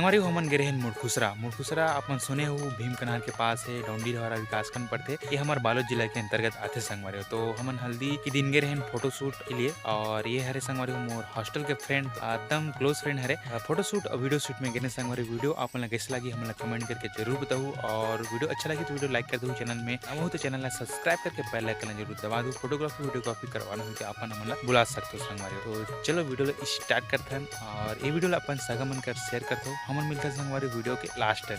संगवारी हो हमन गे रहेन मुड़खुसरा। मुड़खुसरा अपन सुने हो भीम कनाल के पास है, डोंडी हमारा विकासखंड पड़ते। ये हमारे बालोद जिला के अंतर्गत आते संगवारी हो। तो हमन हल्दी के दिन गे रहेन फोटो शूट के लिए और ये हरे संगवारी हो मोर हॉस्टल के फ्रेंड एकदम क्लोज फ्रेंड हरे। फोटो शूट और वीडियो शूट में गे संगवारी वीडियो आप मन कैसे लगी हमन कमेंट करके जरूर बताओ और वीडियो अच्छा लगी तो वीडियो लाइक कर दो। चैनल में नवा हो तो चैनल ला सब्सक्राइब करके बेल आइकन जरूर दबा दो। फोटोग्राफी वीडियोग्राफी करवाना हो तो अपन हमन ला बुला सकते हो संगवारी। तो चलो वीडियो ला स्टार्ट करते हैं और ये वीडियो ला अपन सगा मन कर शेयर करते हो। हमन मिलते हैं हमारे वीडियो के लास्ट में।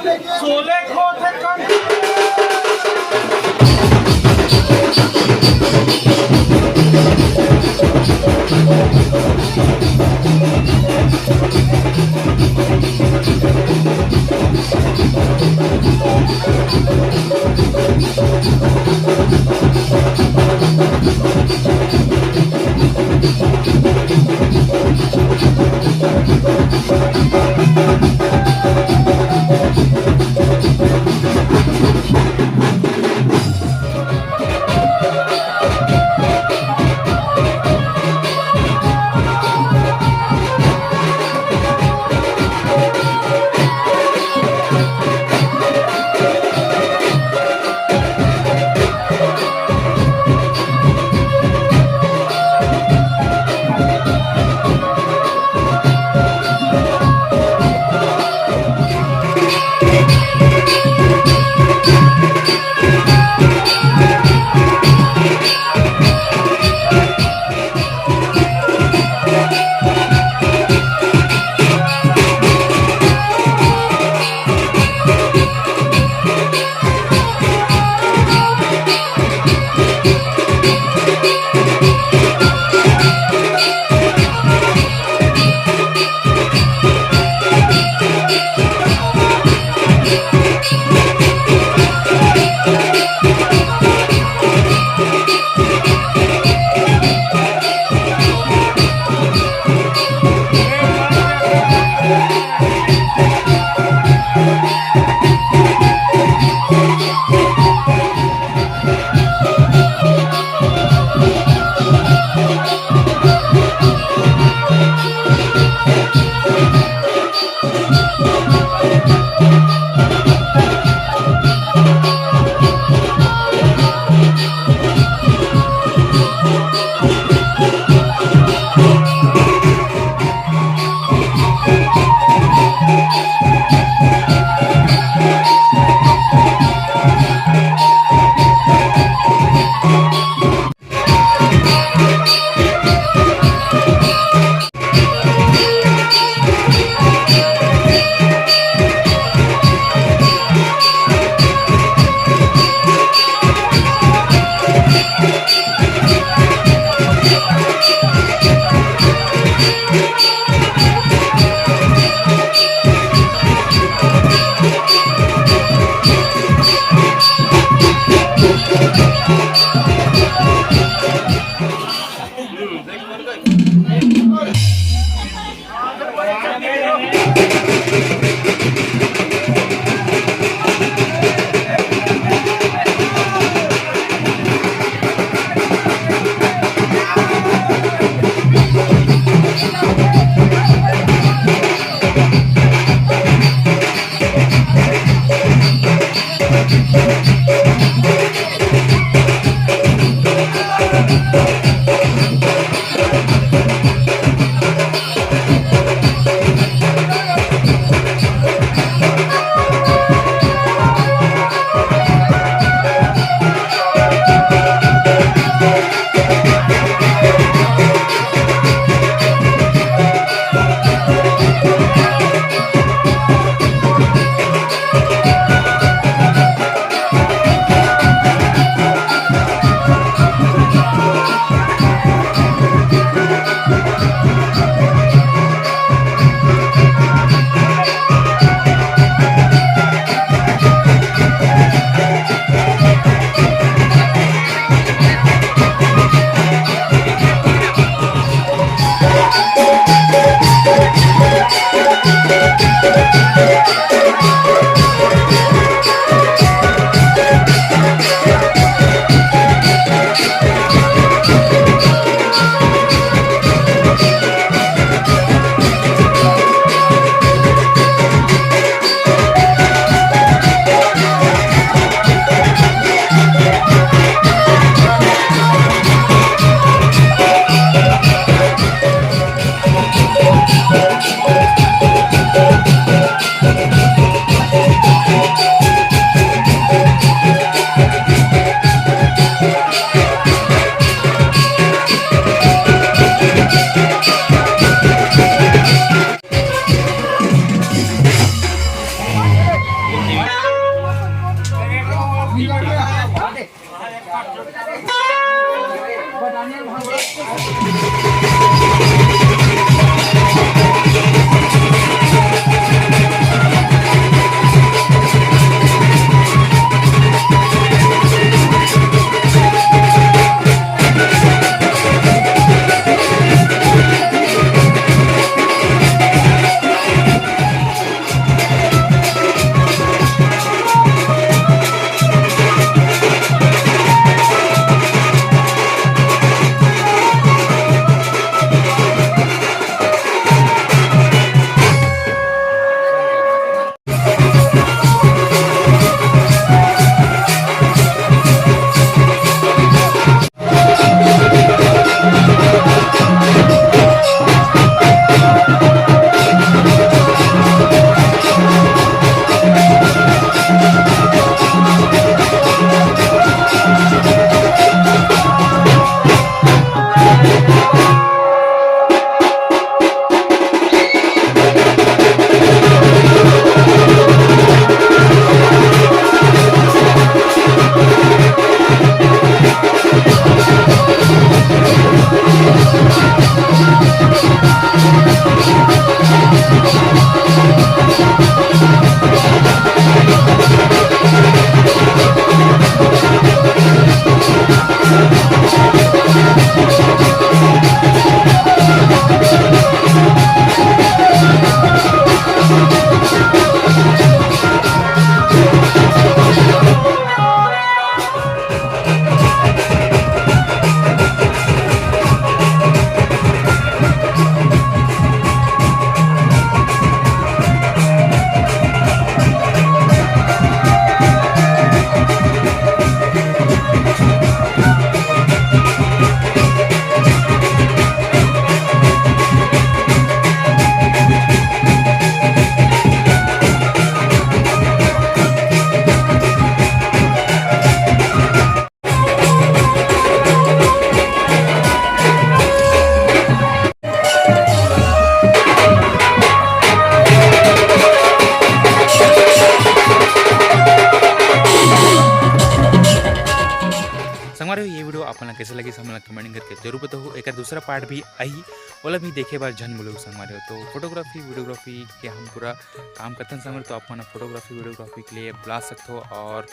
सोले खो थे कैसे लगी हमन कमेंट करके जरूर बताओ। एक दूसरा पार्ट भी आई ओला भी देखे बार झन बोलो संगवारी हो। तो फोटोग्राफी वीडियोग्राफी के हम पूरा काम करते हैं संगवारी, तो आप मन फोटोग्राफी वीडियोग्राफी के लिए बुला सकते हो। और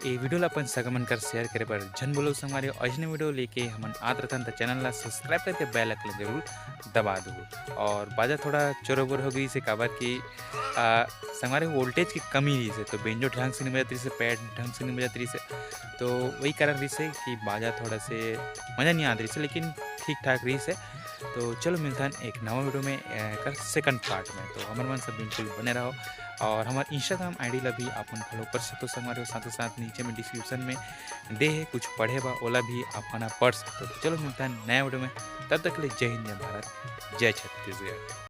ये वीडियो ला अपन सगमन कर शेयर करे पर झन बोलो संगवारी हो। ऐसे वीडियो लेके हमन आत रहतन तो चैनल ला सब्सक्राइब करके बेल आइकन जरूर दबा दो। और बाजा थोड़ा चोरोबोर हो गई से काबर की संगवारी वोल्टेज की कमी रही से, तो बेंजो ढंग से नहीं बजाती से, पैड ढंग से नहीं बजाती से, तो वही कारण रही से कि बाजा थोड़ा से मज़ा नहीं आती रही से, लेकिन ठीक ठाक रही से। तो चलो मिलता है एक नवा वीडियो में कर सेकंड पार्ट में। तो हमारे मन सब बिल्कुल बने रहो। और हमारे इंस्टाग्राम आईडी ला भी अपन फॉलो कर सकते हो संगवारी हो। साथ ही साथ नीचे में डिस्क्रिप्शन में दे है कुछ पढ़े बा ओला भी अपन पढ़ सकते हो। तो चलो मिलता है नया वीडियो में, तब तक के लिए जय हिंद, जय भारत, जय छत्तीसगढ़।